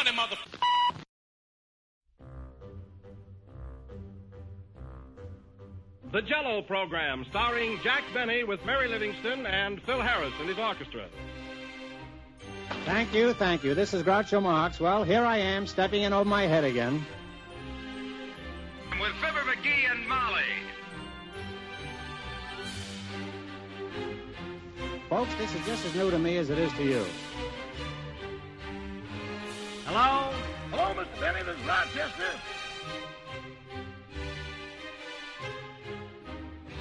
money, motherfucker. The Jell-O Program, starring Jack Benny with Mary Livingston and Phil Harris and his orchestra. Thank you. This is Groucho Marx. Well, here I am, stepping in over my head again. With Fibber McGee and Molly. Folks, this is just as new to me as it is to you. Hello? Hello, Mr. Benny. This is Rochester.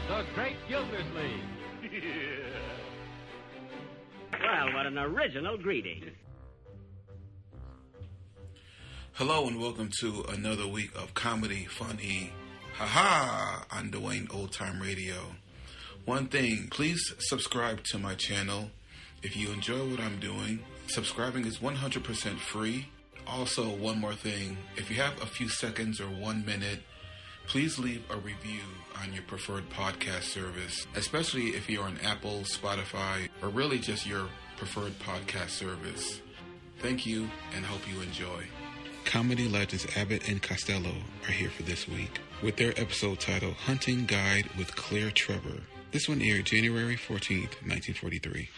The Great Gildersleeve. Well, what an original greeting. Hello and welcome to another week of comedy, funny, haha, on Dwayne Old Time Radio. One thing, please subscribe to my channel. If you enjoy what I'm doing, subscribing is 100% free. Also, one more thing, if you have a few seconds or 1 minute, please leave a review on your preferred podcast service, especially if you're on Apple, Spotify, or really just your preferred podcast service. Thank you and hope you enjoy. Comedy legends Abbott and Costello are here for this week with their episode titled Hunting Guide with Claire Trevor. This one aired January 14th, 1943.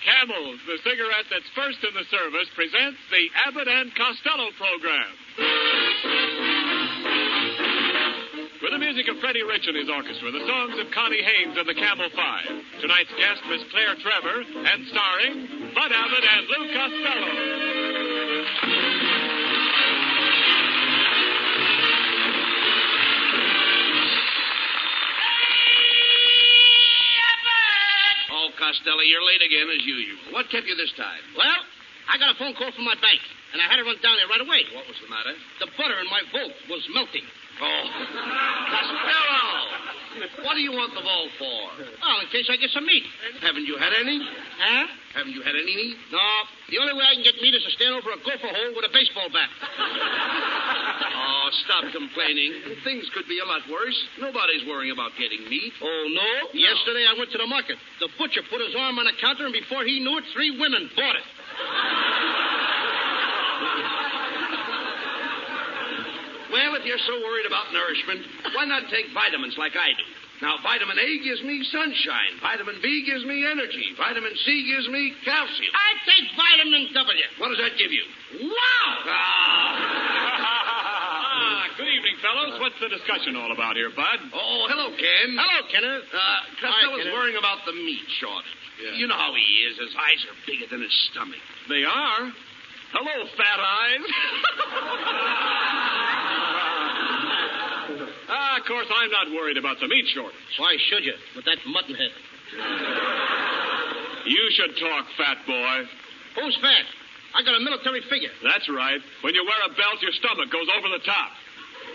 Camels, the cigarette that's first in the service, presents the Abbott and Costello program. With the music of Freddie Rich and his orchestra, the songs of Connie Haynes and the Camel Five. Tonight's guest, Miss Claire Trevor, and starring Bud Abbott and Lou Costello. Costello, you're late again as usual. What kept you this time? Well, I got a phone call from my bank, and I had to run down there right away. What was the matter? The butter in my vault was melting. Oh. Costello! What do you want the vault for? Oh, in case I get some meat. Haven't you had any? Huh? Haven't you had any meat? No. The only way I can get meat is to stand over a gopher hole with a baseball bat. Oh, stop complaining. Things could be a lot worse. Nobody's worrying about getting meat. Oh, no? Yesterday I went to the market. The butcher put his arm on the counter, and before he knew it, 3 women bought it. Well, if you're so worried about nourishment, why not take vitamins like I do? Now, vitamin A gives me sunshine. Vitamin B gives me energy. Vitamin C gives me calcium. I take vitamin W. What does that give you? Wow! Good evening, fellows. What's the discussion all about here, Bud? Oh, hello, Ken. Hello, Kenneth. Costello's worrying about the meat shortage. Yeah. You know how he is. His eyes are bigger than his stomach. They are? Hello, fat eyes. Of course, I'm not worried about the meat shortage. Why should you, with that mutton head? You should talk, fat boy. Who's fat? I got a military figure. That's right. When you wear a belt, your stomach goes over the top.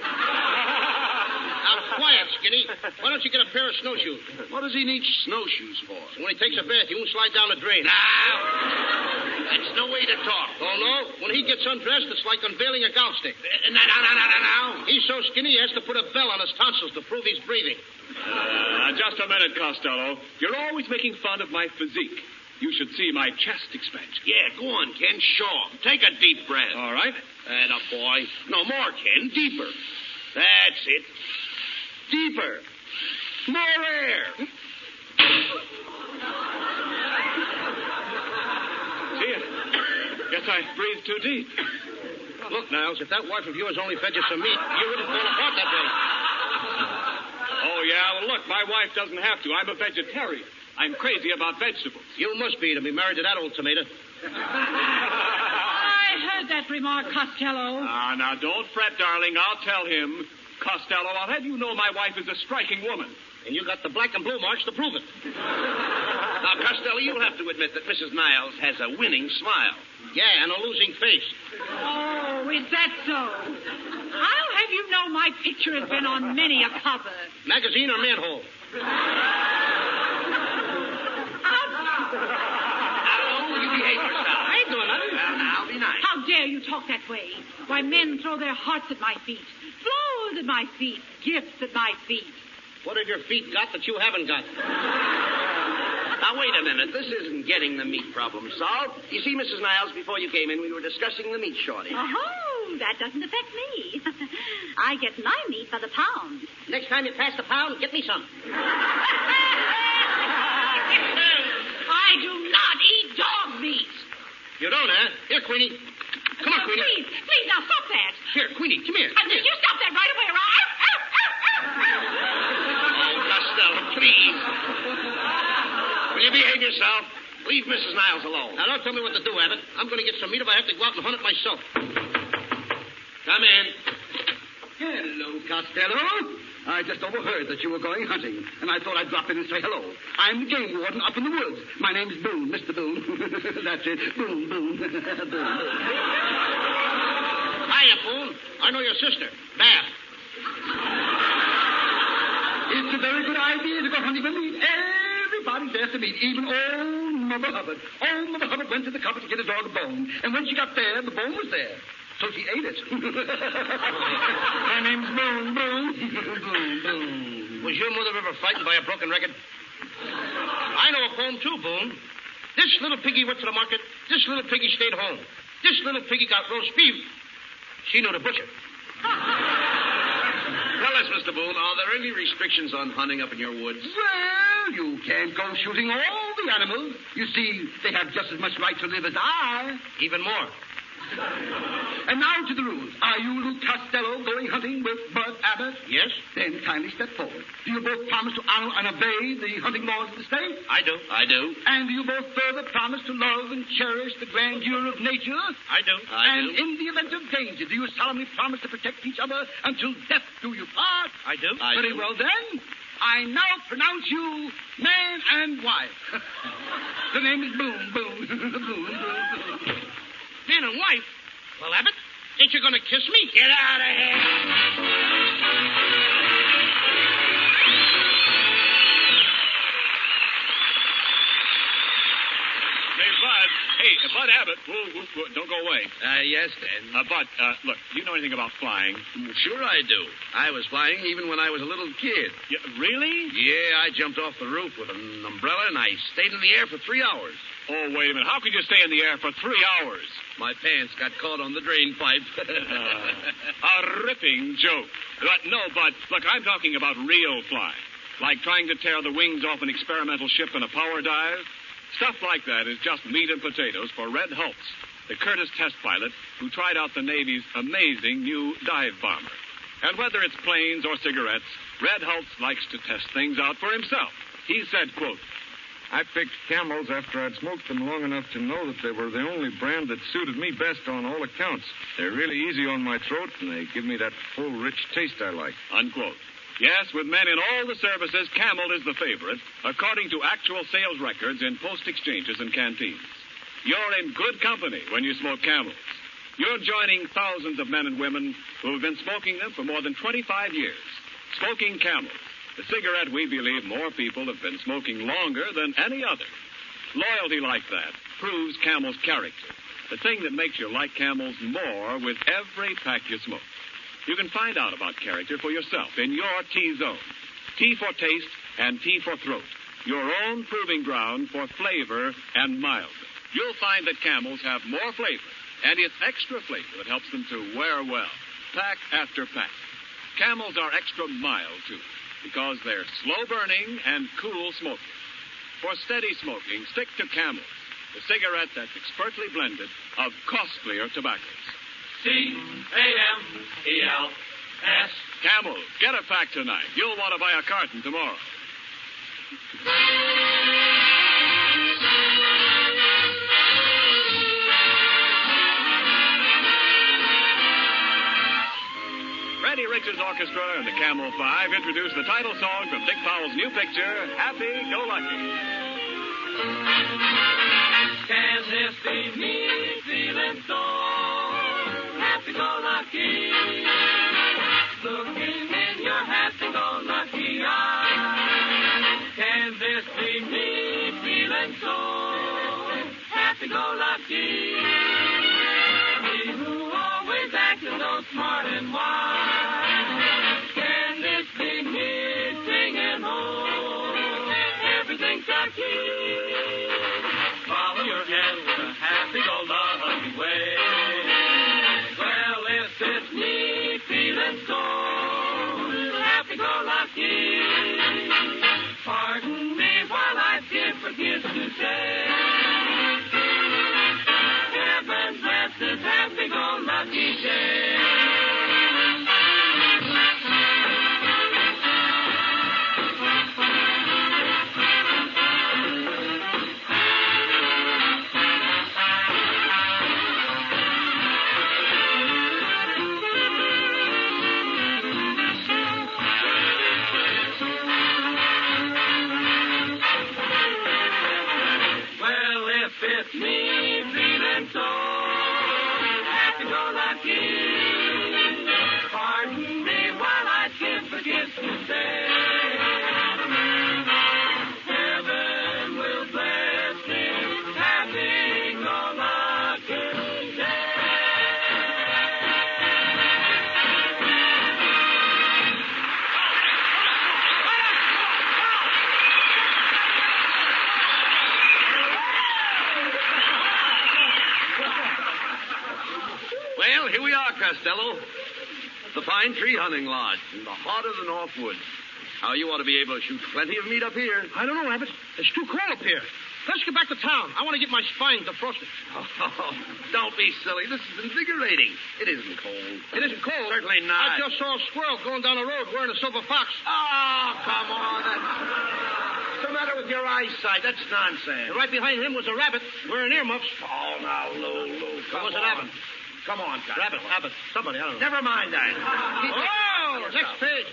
Now, quiet, Skinny. Why don't you get a pair of snowshoes? What does he need snowshoes for? So when he takes a bath, he won't slide down the drain. That's no way to talk. Oh, no? When he gets undressed, it's like unveiling a golf stick. Now. He's so skinny, he has to put a bell on his tonsils to prove he's breathing. Just a minute, Costello. You're always making fun of my physique. You should see my chest expansion. Yeah, go on, Ken. Show him. Take a deep breath. All right. And up, boy. No more, Ken. Deeper. That's it. Deeper. More air. Gee, guess I breathed too deep. Look, Niles, if that wife of yours only fed you some meat, you wouldn't fall apart that way. Oh, yeah? Well, look, my wife doesn't have to. I'm a vegetarian. I'm crazy about vegetables. You must be to be married to that old tomato. I heard that remark, Costello. Now, don't fret, darling. I'll tell him. Costello, I'll have you know my wife is a striking woman. And you got the black and blue marks to prove it. Now, Costello, you'll have to admit that Mrs. Niles has a winning smile. Yeah, and a losing face. Oh, is that so? I'll have you know my picture has been on many a cover. Magazine or manhole? Now, you behave yourself. I ain't doing nothing. Well, now, be nice. How dare you you talk that way? Why, men throw their hearts at my feet, clothes at my feet, gifts at my feet. What have your feet got that you haven't got? Now, wait a minute. This isn't getting the meat problem solved. You see, Mrs. Niles, before you came in, we were discussing the meat shortage. Oh, that doesn't affect me. I get my meat by the pound. Next time you pass the pound, get me some. I do not eat dog meat. You don't, huh? Here, Queenie. Come on, Queenie. Please, now stop that. Here, Queenie, come here. You stop that right away, or Oh, Costello, please. Will you behave yourself? Leave Mrs. Niles alone. Now, don't tell me what to do, Abbott. I'm going to get some meat if I have to go out and hunt it myself. Come in. Hello, Costello. I just overheard that you were going hunting, and I thought I'd drop in and say hello. I'm the game warden up in the woods. My name's Boone, Mr. Boone. That's it. Boone, Boone. Boone. Hiya, Boone. I know your sister, Bath. It's a very good idea to go hunting with me. Everybody's there to meet, even old Mother Hubbard. Old Mother Hubbard went to the cupboard to get a dog a bone, and when she got there, the bone was there. So she ate it. My name's Boone, Boone. Boone, Boone. Was your mother ever frightened by a broken record? I know a poem, too, Boone. This little piggy went to the market. This little piggy stayed home. This little piggy got roast beef. She knew the butcher. Tell us, Mr. Boone, are there any restrictions on hunting up in your woods? Well, you can't go shooting all the animals. You see, they have just as much right to live as I. Even more. And now to the rules. Are you, Luke Costello, going hunting with Bud Abbott? Yes. Then kindly step forward. Do you both promise to honor and obey the hunting laws of the state? I do. I do. And do you both further promise to love and cherish the grandeur of nature? I do. And in the event of danger, do you solemnly promise to protect each other until death do you part? I do. Very well, then. I now pronounce you man and wife. The name is Boone, Boone, Boone, Boone, Boone. Man and wife? Well, Abbott, ain't you going to kiss me? Get out of here! Bud Abbott, whoa, don't go away. Yes, Dad. Bud, look, do you know anything about flying? Sure I do. I was flying even when I was a little kid. Yeah, really? Yeah, I jumped off the roof with an umbrella and I stayed in the air for 3 hours. Oh, wait a minute. How could you stay in the air for 3 hours? My pants got caught on the drain pipe. A ripping joke. But no, Bud, look, I'm talking about real flying. Like trying to tear the wings off an experimental ship in a power dive. Stuff like that is just meat and potatoes for Red Hulse, the Curtiss test pilot who tried out the Navy's amazing new dive bomber. And whether it's planes or cigarettes, Red Hulse likes to test things out for himself. He said, quote, I picked Camels after I'd smoked them long enough to know that they were the only brand that suited me best on all accounts. They're really easy on my throat, and they give me that full, rich taste I like. Unquote. Yes, with men in all the services, Camel is the favorite, according to actual sales records in post exchanges and canteens. You're in good company when you smoke Camels. You're joining thousands of men and women who have been smoking them for more than 25 years. Smoking Camels, the cigarette we believe more people have been smoking longer than any other. Loyalty like that proves Camel's character, the thing that makes you like Camels more with every pack you smoke. You can find out about character for yourself in your T-Zone. T for taste and T for throat. Your own proving ground for flavor and mildness. You'll find that Camels have more flavor, and it's extra flavor that helps them to wear well, pack after pack. Camels are extra mild, too, because they're slow-burning and cool smoking. For steady smoking, stick to Camels, the cigarette that's expertly blended of costlier tobaccos. C-A-M-E-L-S. Camel, get a pack tonight. You'll want to buy a carton tomorrow. Freddie Richards Orchestra and the Camel Five introduce the title song from Dick Powell's new picture, Happy Go Lucky. Can this be me feeling so happy-go-lucky? Looking in your happy-go-lucky eyes. Can this be me feeling so happy-go-lucky? smart and wise. Can this be me singing home? Everything's a key. Follow your hand with a happy-go-lucky way. Well, if it's me feeling so happy-go-lucky, pardon me while I forget to say, heaven bless this happy-go-lucky day. It's me feeling so happy-go-lucky. Pardon me while I forget to say, heaven will bless this happy-go-lucky day. Well, here we are, Costello. The Pine Tree Hunting Lodge in the heart of the North Woods. How you ought to be able to shoot plenty of meat up here. I don't know, Abbott. It's too cold up here. Let's get back to town. I want to get my spine defrosted. Oh, don't be silly. This is invigorating. It isn't cold. It isn't cold? Certainly not. I just saw a squirrel going down the road wearing a silver fox. Oh, come on. What's the matter with your eyesight? That's nonsense. And right behind him was a rabbit wearing earmuffs. Oh, now, Lou, come on. It was an rabbit. Come on, Costello. Rabbit, Abbott, somebody, I don't know. Never mind that. Next page.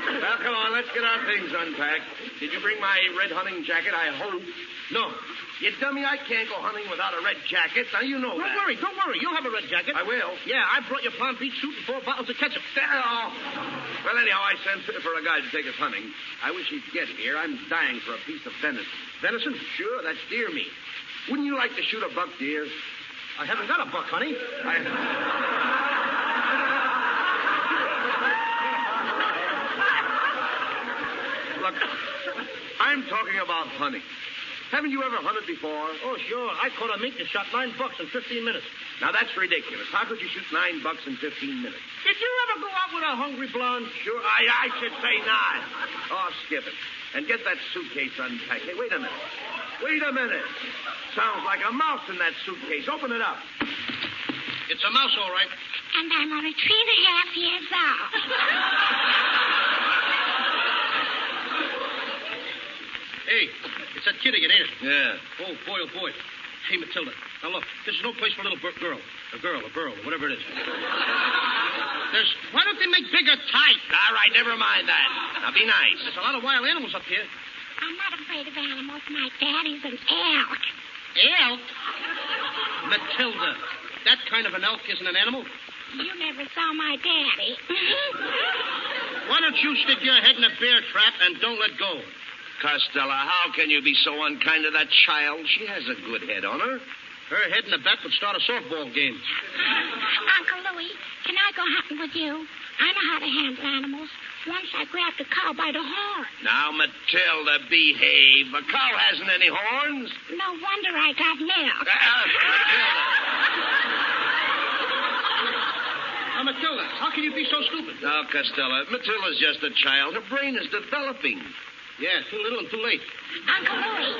Well, come on, let's get our things unpacked. Did you bring my red hunting jacket, I hope? No. You dummy, I can't go hunting without a red jacket. Now, you know that. Don't worry. You'll have a red jacket. I will. Yeah, I brought your Palm Beach suit and 4 bottles of ketchup. Well, anyhow, I sent for a guy to take us hunting. I wish he'd get here. I'm dying for a piece of venison. Venison? Sure, that's deer meat. Wouldn't you like to shoot a buck deer? I haven't got a buck, honey. Look, I'm talking about hunting. Haven't you ever hunted before? Oh, sure. I caught a mink that shot $9 in 15 minutes. Now, that's ridiculous. How could you shoot $9 in 15 minutes? Did you ever go out with a hungry blonde? Sure, I should say not. Oh, skip it. And get that suitcase unpacked. Hey, wait a minute. Sounds like a mouse in that suitcase. Open it up. It's a mouse, all right. And I'm only 3.5 years old. Hey, it's that kid again, ain't it? Yeah. Oh, boy. Hey, Matilda. Now, look, this is no place for a little girl. A girl, whatever it is. Why don't they make bigger type? All right, never mind that. Now, be nice. There's a lot of wild animals up here. I'm not afraid of animals. My daddy's an elk. Elk? Matilda, that kind of an elk isn't an animal. You never saw my daddy. Why don't you stick your head in a bear trap and don't let go? Costello, how can you be so unkind to that child? She has a good head on her. Her head in a bat would start a softball game. Uncle Louie, can I go hunting with you? I know how to handle animals. Once I grabbed a cow by the horn. Now, Matilda, behave. A cow hasn't any horns. No wonder I got milk. Matilda, how can you be so stupid? No, Costello, Matilda's just a child. Her brain is developing. Yeah, too little and too late. Uncle Louie,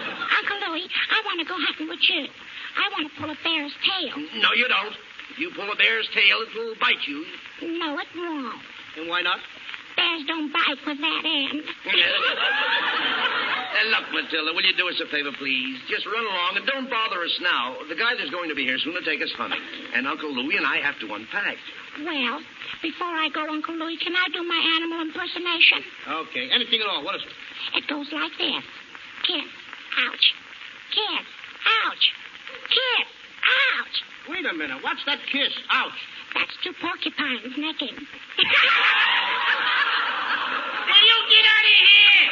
I want to go hunting with you. I want to pull a bear's tail. No, you don't. If you pull a bear's tail, it will bite you. No, it won't. And why not? Bears don't bite with that end. Look, Matilda, will you do us a favor, please? Just run along and don't bother us now. The guy that's going to be here soon to take us hunting. And Uncle Louie and I have to unpack. Well, before I go, Uncle Louie, can I do my animal impersonation? Okay, anything at all. What is it? It goes like this. Kiss, ouch. Kiss, ouch. Kiss, ouch. Wait a minute. What's that kiss? Ouch. That's 2 porcupines necking. Will you get out of here?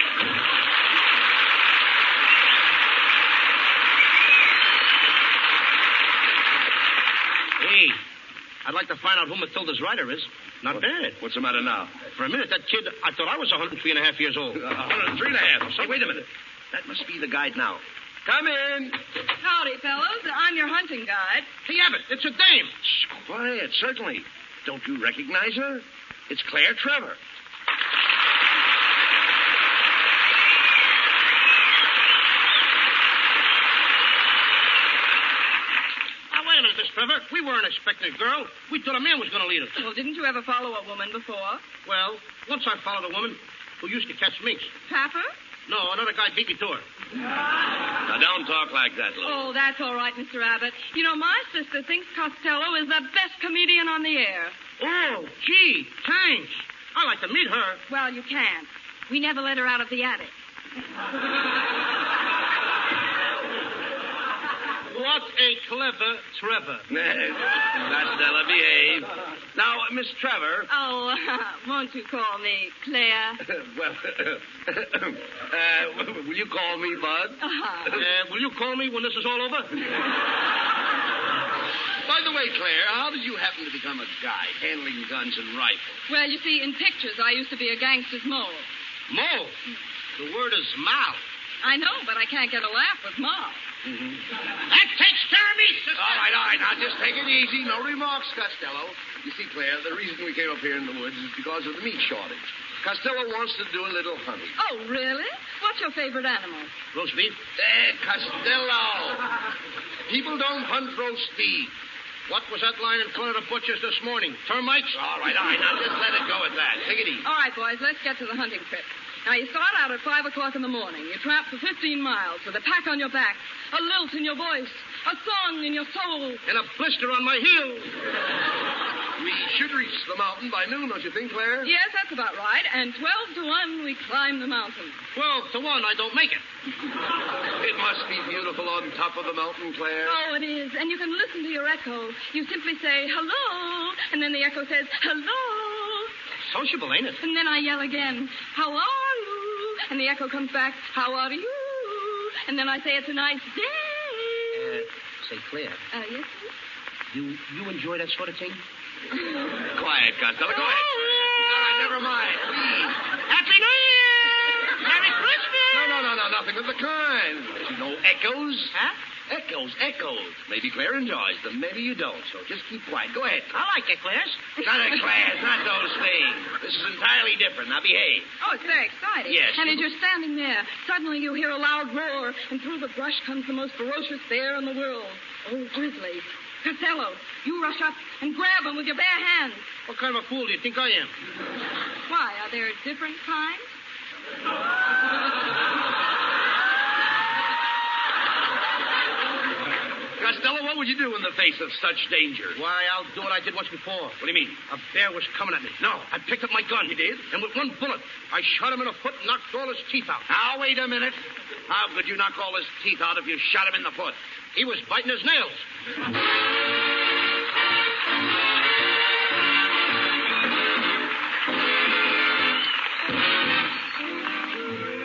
Hey, I'd like to find out who Matilda's rider is. Not bad. What's the matter now? For a minute, that kid, I thought I was 103 and a half years old. 103 and a half. Hey, wait a minute. That must be the guide now. Come in. Howdy, fellows. I'm your hunting guide. Hey, Abbott, it's a dame. Shh, quiet, certainly. Don't you recognize her? It's Claire Trevor. Now, wait a minute, Miss Trevor. We weren't expecting a girl. We thought a man was going to lead us. Well, didn't you ever follow a woman before? Well, once I followed a woman who used to catch minks. Papa? No, another guy beat me to her. Now, don't talk like that, Lou. Oh, that's all right, Mr. Abbott. You know, my sister thinks Costello is the best comedian on the air. Oh, gee, thanks. I'd like to meet her. Well, you can't. We never let her out of the attic. What a clever Trevor. Costello, behave. Now, Miss Trevor. Oh, won't you call me Claire? Well, will you call me Bud? Will you call me when this is all over? By the way, Claire, how did you happen to become a guide handling guns and rifles? Well, you see, in pictures, I used to be a gangster's mole. Mole? The word is mal. I know, but I can't get a laugh with Mole. Mm-hmm. That takes care of me, sister. All right. Now, just take it easy. No remarks, Costello. You see, Claire, the reason we came up here in the woods is because of the meat shortage. Costello wants to do a little hunting. Oh, really? What's your favorite animal? Roast beef? Costello. People don't hunt roast beef. What was that line in front of the butcher's this morning? Termites? All right. Now, just let it go at that. Take it easy. All right, boys, let's get to the hunting trip. Now, you start out at 5 o'clock in the morning. You tramp for 15 miles with a pack on your back, a lilt in your voice, a song in your soul, and a blister on my heel. We should reach the mountain by noon, don't you think, Claire? Yes, that's about right. And 12 to 1, we climb the mountain. 12 to 1, I don't make it. It must be beautiful on top of the mountain, Claire. Oh, it is. And you can listen to your echo. You simply say, hello, and then the echo says, hello. Sociable, ain't it? And then I yell again, how are you? And the echo comes back, how are you? And then I say, it's a nice day. Say, Claire. Yes, sir? You enjoy that sort of thing? Quiet, Costello. Go ahead. All right, never mind. Please. Happy New Year! Merry Christmas! No, nothing of the kind. You know, echoes. Huh? Echoes. Maybe Claire enjoys them, maybe you don't. So just keep quiet. Go ahead. I like eclairs. Not eclairs, not those things. This is entirely different. Now behave. Oh, it's very exciting. Yes. And as you're standing there, suddenly you hear a loud roar, and through the brush comes the most ferocious bear in the world. Oh, grizzly. Costello, you rush up and grab him with your bare hands. What kind of a fool do you think I am? Why, are there different kinds? Costello, what would you do in the face of such danger? Why, I'll do what I did once before. What do you mean? A bear was coming at me. No, I picked up my gun. You did? And with one bullet, I shot him in the foot and knocked all his teeth out. Now, wait a minute. How could you knock all his teeth out if you shot him in the foot? He was biting his nails.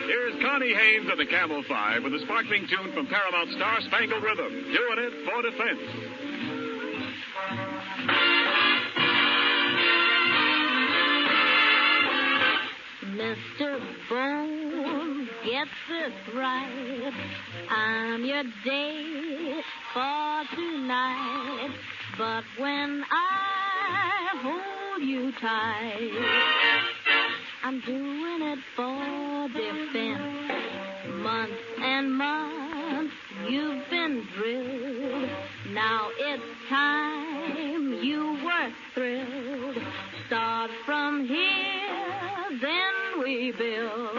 Here's Connie Haynes of the Camel 5 with a sparkling tune from Paramount Star Spangled Rhythm, doing it for defense. Mr. Bones, get this right. I'm your date for tonight. But when I hold you tight, I'm doing it for defense. Months and months you've been drilled. Now it's time you were thrilled. Start from here, then we build.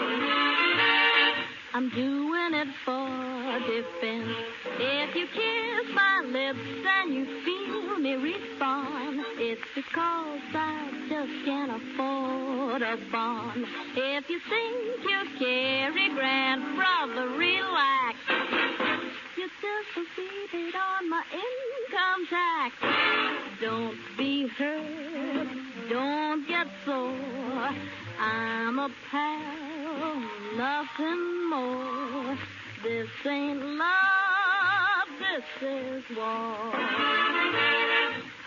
I'm doing it for defense. If you kiss my lips and you feel me respond, it's because I just can't afford a bond. If you think you carry Grand, brother, relax. You just proceeded on my income tax. Don't be hurt, don't get sore. I'm a pal, nothing more. This ain't love, this is war.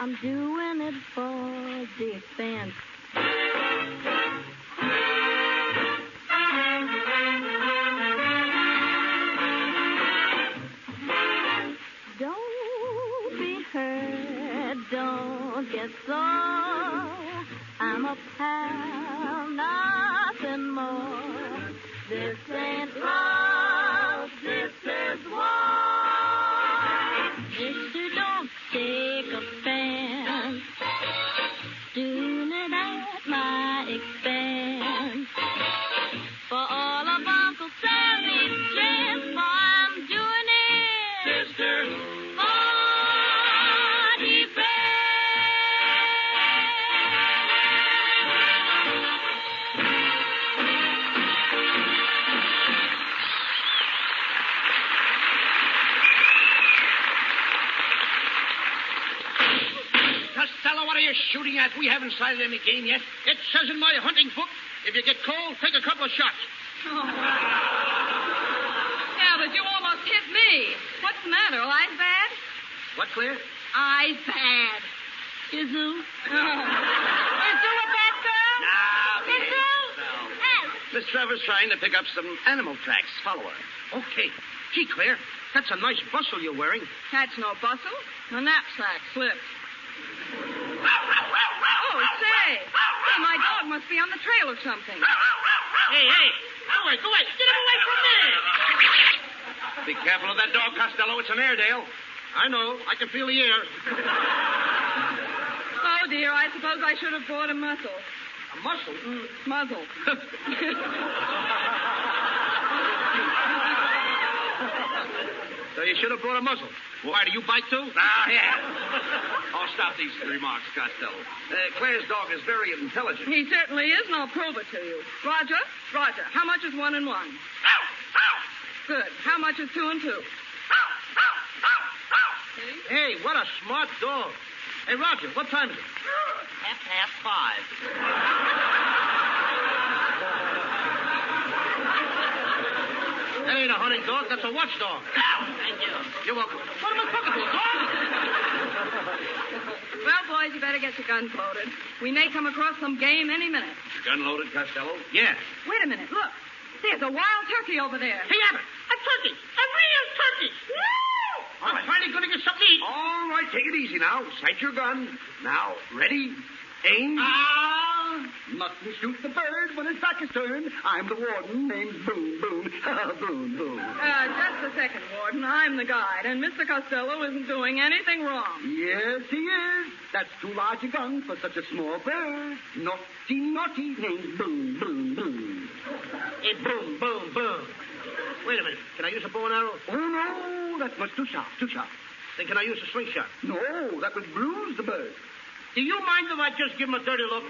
I'm doing it for defense. Don't be hurt, don't get sore. I'm a pal, nothing more. This ain't love, this is war. Mister, don't take offense. Doing it at my expense. For all of Uncle Sammy's strength, I'm doing it. Sister, for defense. Costello, what are you shooting at? We haven't sighted any game yet. It says in my hunting book, if you get cold, take a couple of shots. Oh. Yeah, but you almost hit me. What's the matter? Eyes bad? What, Claire? Eyes bad. Is who? Is you a bad girl? No. Is you? Miss Trevor's trying to pick up some animal tracks. Follow her. Okay. Gee, Claire, that's a nice bustle you're wearing. That's no bustle. The knapsack slipped. Oh, say. Hey, my dog must be on the trail of something. Hey, go away. Get him away from me. Be careful of that dog, Costello. It's an Airedale. I know. I can feel the air. Oh, dear, I suppose I should have brought a muzzle. A muscle? Muzzle. So you should have brought a muzzle. Why, do you bite too? Yeah. I'll stop these remarks, Costello. Claire's dog is very intelligent. He certainly is, and I'll prove it to you. Roger, how much is 1 and 1? Good. How much is 2 and 2? Hey, what a smart dog. Hey, Roger, what time is it? 5:30. That ain't a hunting dog. That's a watchdog. Thank you. You're welcome. What am I talking to, a dog? Well, boys, you better get your guns loaded. We may come across some game any minute. Gun loaded, Costello? Yeah. Wait a minute. Look. There's a wild turkey over there. Hey, Abbott, a turkey. A real turkey. Woo! I'm finally going to get something to eat. All right, take it easy now. Sight your gun. Now, ready, aim. Mustn't shoot the bird when his back is turned. I'm the warden named Boom Boom. Boom Boom. Just a second, Warden. I'm the guide, and Mr. Costello isn't doing anything wrong. Yes, he is. That's too large a gun for such a small bird. Naughty, named Boom Boom Boom. Hey, boom. Wait a minute. Can I use a bow and arrow? Oh, no, that's much too sharp. Then can I use a slingshot? No, that would bruise the bird. Do you mind if I just give him a dirty look?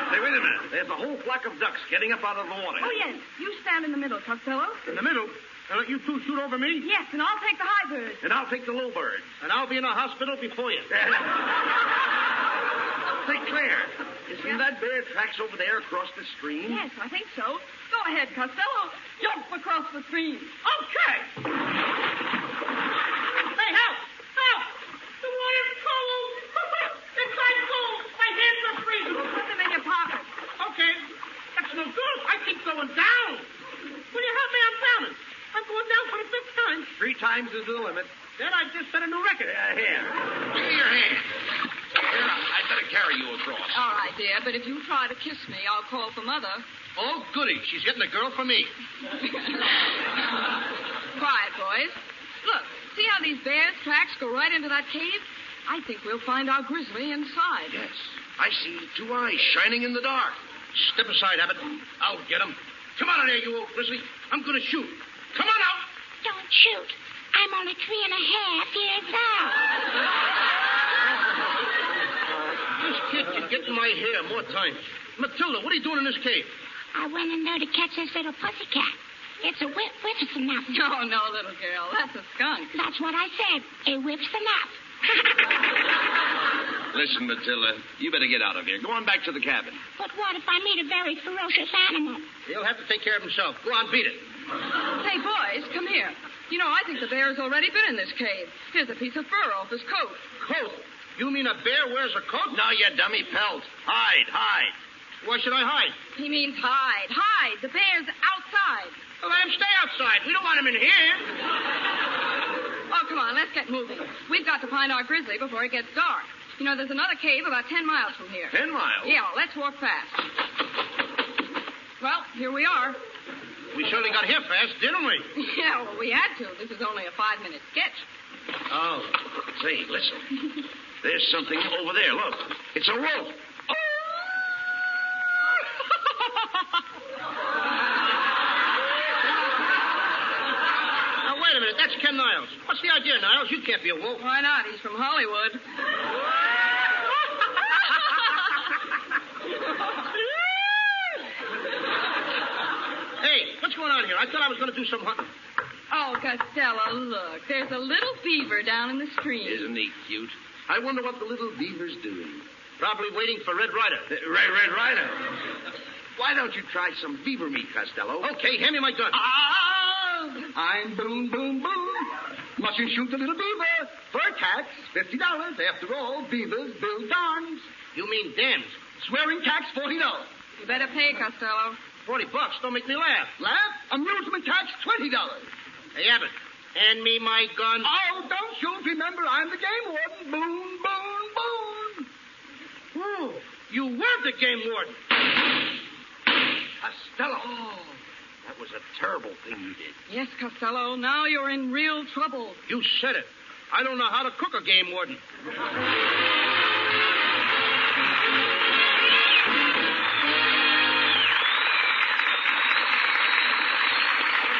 Hey, wait a minute. There's a whole flock of ducks getting up out of the water. Oh, yes. You stand in the middle, Costello. In the middle? And let you two shoot over me? Yes, and I'll take the high bird. And I'll take the low bird. And I'll be in a hospital before you. Say, Claire, isn't that bear tracks over there across the stream? Yes, I think so. Go ahead, Costello. Jump across the stream. Okay. Hey, help! The water's cold! It's ice cold! My hands are freezing! Put them in your pocket. Okay. That's no good. I keep going down. Will you help me? I'm drowning. I'm going down for the 5th time. 3 times is the limit. Then I just set a new record. Here. Give me your hand. Here, I'd better carry you across. All right, dear, but if you try to kiss me, I'll call for Mother. Oh, goody. She's getting a girl for me. Quiet, boys. Look, see how these bears' tracks go right into that cave? I think we'll find our grizzly inside. Yes. I see 2 eyes shining in the dark. Step aside, Abbott. I'll get him. Come on in here, you old grizzly. I'm going to shoot. Come on out. Don't shoot. I'm only 3.5 years old. This kid can get in my hair more times. Matilda, what are you doing in this cave? I went in there to catch this little pussycat. It's a whippersnapper. No, little girl. That's a skunk. That's what I said. A whippersnap. Listen, Matilda, you better get out of here. Go on back to the cabin. But what if I meet a very ferocious animal? He'll have to take care of himself. Go on, beat it. Hey, boys, come here. You know, I think the bear's already been in this cave. Here's a piece of fur off his coat. Coat? You mean a bear wears a coat? No, you dummy pelt. Hide. Why should I hide? He means hide. Hide. The bear's outside. Well, let him stay outside. We don't want him in here. Oh, come on, let's get moving. We've got to find our grizzly before it gets dark. You know, there's another cave about 10 miles from here. 10 miles? Yeah, let's walk fast. Well, here we are. We surely got here fast, didn't we? Yeah, well, we had to. This is only a 5-minute sketch. Oh. Say, listen. There's something over there. Look. It's a wolf. Now, wait a minute. That's Ken Niles. What's the idea, Niles? You can't be a wolf. Why not? He's from Hollywood. Hey, what's going on here? I thought I was going to do some hunting. Oh, Costello, look. There's a little beaver down in the stream. Isn't he cute? I wonder what the little beaver's doing. Probably waiting for Red Ryder. Red Ryder. Why don't you try some beaver meat, Costello? Okay, hand me my gun. I'm Boone, Boone, Boone. Mustn't shoot the little beaver. Fur tax, $50. After all, beavers build dams. You mean dams? Swearing tax, $40. You better pay, Costello. $40. Don't make me laugh. Laugh? Amusement tax, $20. Hey, Abbott, hand me my gun. Oh, don't shoot. Remember, I'm the game warden. Boone, Boone, Boone. Oh, you were the game warden. Costello. Oh, that was a terrible thing you did. Yes, Costello. Now you're in real trouble. You said it. I don't know how to cook a game warden.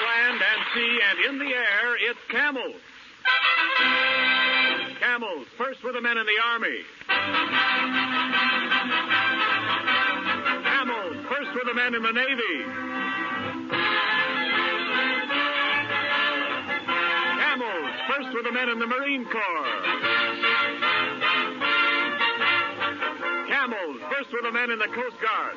Land and sea and in the air, it's camels. Camels, first with the men in the army. Camels, first with the men in the Navy. Camels, first with the men in the Marine Corps. Camels, first with the men in the Coast Guard.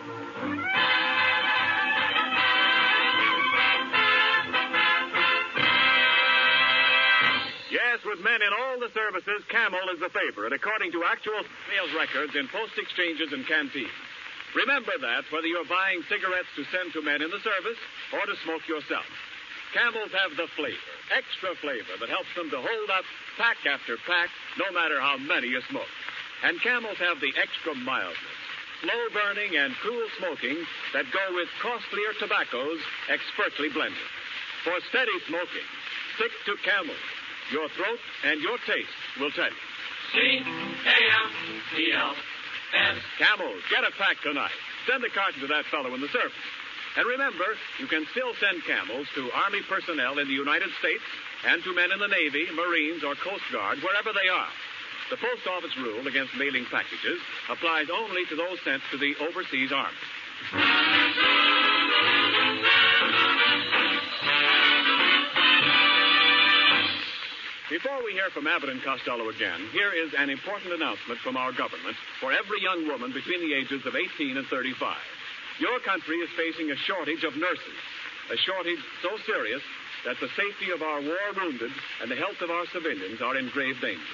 Yes, with men in all the services, Camel is the favorite, according to actual sales records in post exchanges and canteens. Remember that, whether you're buying cigarettes to send to men in the service or to smoke yourself. Camels have the flavor, extra flavor, that helps them to hold up pack after pack, no matter how many you smoke. And Camels have the extra mildness, slow burning and cool smoking that go with costlier tobaccos expertly blended. For steady smoking, stick to Camels. Your throat and your taste will tell you. C-A-M-E-L-S. Camels, get a pack tonight. Send a carton to that fellow in the service. And remember, you can still send Camels to Army personnel in the United States and to men in the Navy, Marines, or Coast Guard, wherever they are. The post office rule against mailing packages applies only to those sent to the overseas army. Before we hear from Abbott and Costello again, here is an important announcement from our government for every young woman between the ages of 18 and 35. Your country is facing a shortage of nurses, a shortage so serious that the safety of our war wounded and the health of our civilians are in grave danger.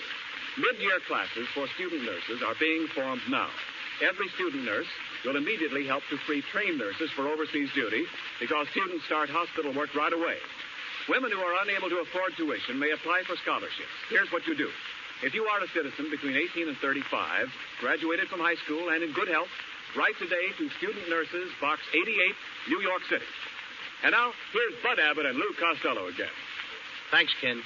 Mid-year classes for student nurses are being formed now. Every student nurse will immediately help to free trained nurses for overseas duty because students start hospital work right away. Women who are unable to afford tuition may apply for scholarships. Here's what you do. If you are a citizen between 18 and 35, graduated from high school and in good health, write today to Student Nurses, Box 88, New York City. And now, here's Bud Abbott and Lou Costello again. Thanks, Ken.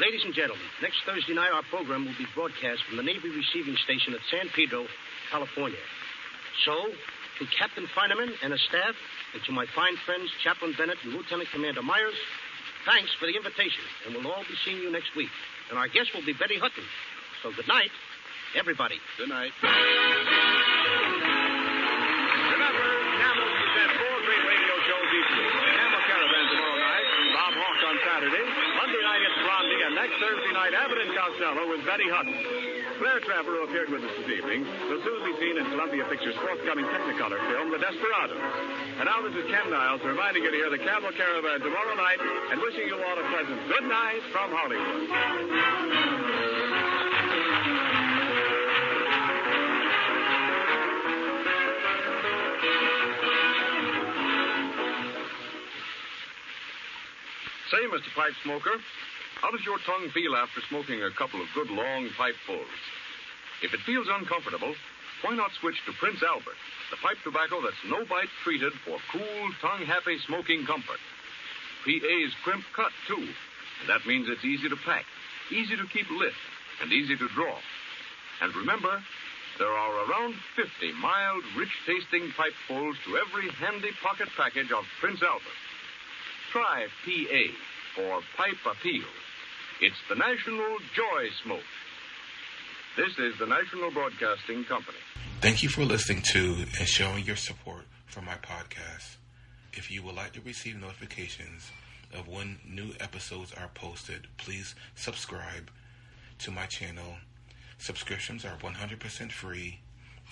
Ladies and gentlemen, next Thursday night our program will be broadcast from the Navy Receiving Station at San Pedro, California. So, to Captain Feineman and his staff, and to my fine friends Chaplain Bennett and Lieutenant Commander Myers, thanks for the invitation, and we'll all be seeing you next week. And our guest will be Betty Hutton. So good night, everybody. Good night. Remember, Camels present 4 great radio shows each week. Camel Caravan tomorrow night, Bob Hawk on Saturday. Monday night it's Blondie, and next Thursday night, Abbott and Costello with Betty Hutton. Claire Trevor, who appeared with us this evening, will soon be seen in Columbia Pictures' forthcoming Technicolor film, The Desperados. And now this is Ken Niles reminding you to hear the Camel Caravan tomorrow night and wishing you all a pleasant good night from Hollywood. Mr. Pipe Smoker. How does your tongue feel after smoking a couple of good long pipefuls? If it feels uncomfortable, why not switch to Prince Albert, the pipe tobacco that's no-bite treated for cool, tongue-happy smoking comfort. PA's crimp cut, too, and that means it's easy to pack, easy to keep lit, and easy to draw. And remember, there are around 50 mild, rich-tasting pipefuls to every handy pocket package of Prince Albert. Try PA for Pipe Appeal. It's the National Joy Smoke. This is the National Broadcasting Company. Thank you for listening to and showing your support for my podcast. If you would like to receive notifications of when new episodes are posted, please subscribe to my channel. Subscriptions are 100% free,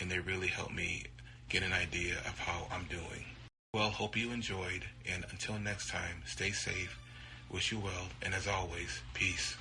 and they really help me get an idea of how I'm doing. Well, hope you enjoyed, and until next time, stay safe, wish you well, and as always, peace.